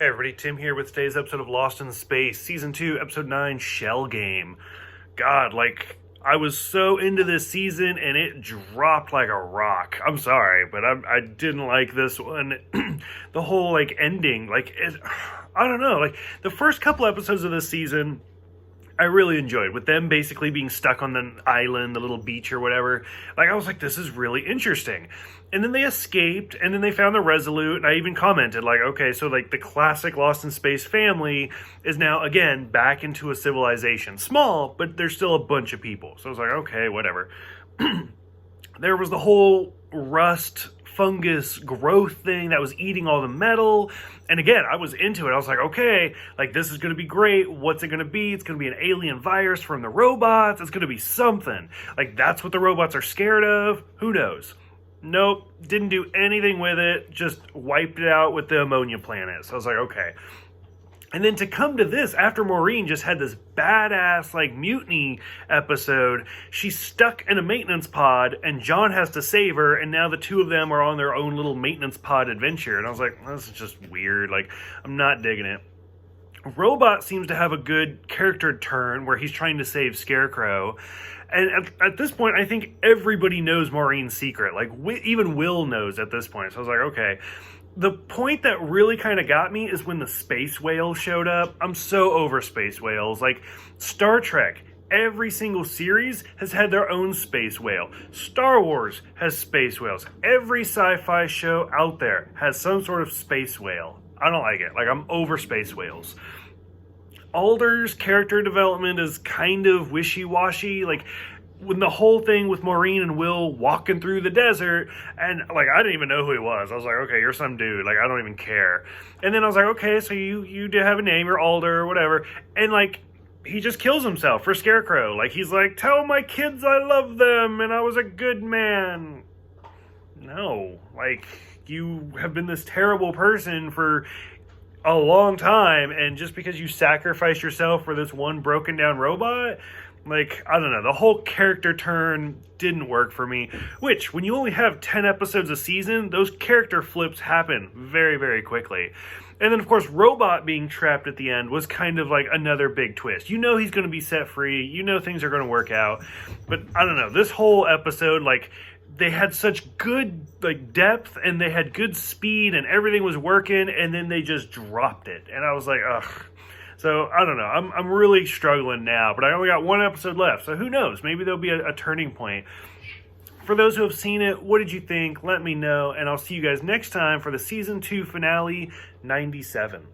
Hey everybody, Tim here with today's episode of Lost in Space, Season 2, Episode 9, Shell Game. God, I was so into this season and it dropped like a rock. I'm sorry, but I didn't like this one. The whole, ending, I don't know, the first couple episodes of this season, I really enjoyed, with them basically being stuck on the island, the little beach or whatever. I was like, this is really interesting. And then they escaped, and then they found the Resolute, and I even commented, okay, so, the classic Lost in Space family is now, again, back into a civilization. Small, but there's still a bunch of people. So I was like, okay, whatever. There was the whole rust fungus growth thing that was eating all the metal, and again, I was into it. I was like, okay, this is going to be great. What's it going to be? It's going to be an alien virus from the robots. It's going to be something. That's what the robots are scared of. Who knows? Nope, didn't do anything with it, just wiped it out with the ammonia planet. So I was like, okay. And then to come to this, after Maureen just had this badass, mutiny episode, she's stuck in a maintenance pod, and John has to save her, and now the two of them are on their own little maintenance pod adventure. And I was like, this is just weird. I'm not digging it. Robot seems to have a good character turn where he's trying to save Scarecrow. And at this point, I think everybody knows Maureen's secret. Even Will knows at this point. So I was like, okay. The point that really kind of got me is when the space whale showed up. I'm so over space whales. Star Trek, every single series has had their own space whale. Star Wars has space whales. Every sci-fi show out there has some sort of space whale. I don't like it. I'm over space whales. Alder's character development is kind of wishy-washy. When the whole thing with Maureen and Will walking through the desert, and I didn't even know who he was. I was like, okay, you're some dude. I don't even care. And then I was like, okay, so you do have a name, you're Alder or whatever. And he just kills himself for Scarecrow. He's like, tell my kids I love them and I was a good man. No, you have been this terrible person for a long time, and just because you sacrifice yourself for this one broken down robot, I don't know, the whole character turn didn't work for me, which, when you only have 10 episodes a season, those character flips happen very, very quickly. And then, of course, Robot being trapped at the end was kind of another big twist. You know he's going to be set free, you know things are going to work out, but I don't know, this whole episode, they had such good depth, and they had good speed, and everything was working, and then they just dropped it, and I was like, ugh. So I don't know. I'm really struggling now, but I only got one episode left, so who knows? Maybe there'll be a turning point. For those who have seen it, what did you think? Let me know, and I'll see you guys next time for the season 2 finale, 97.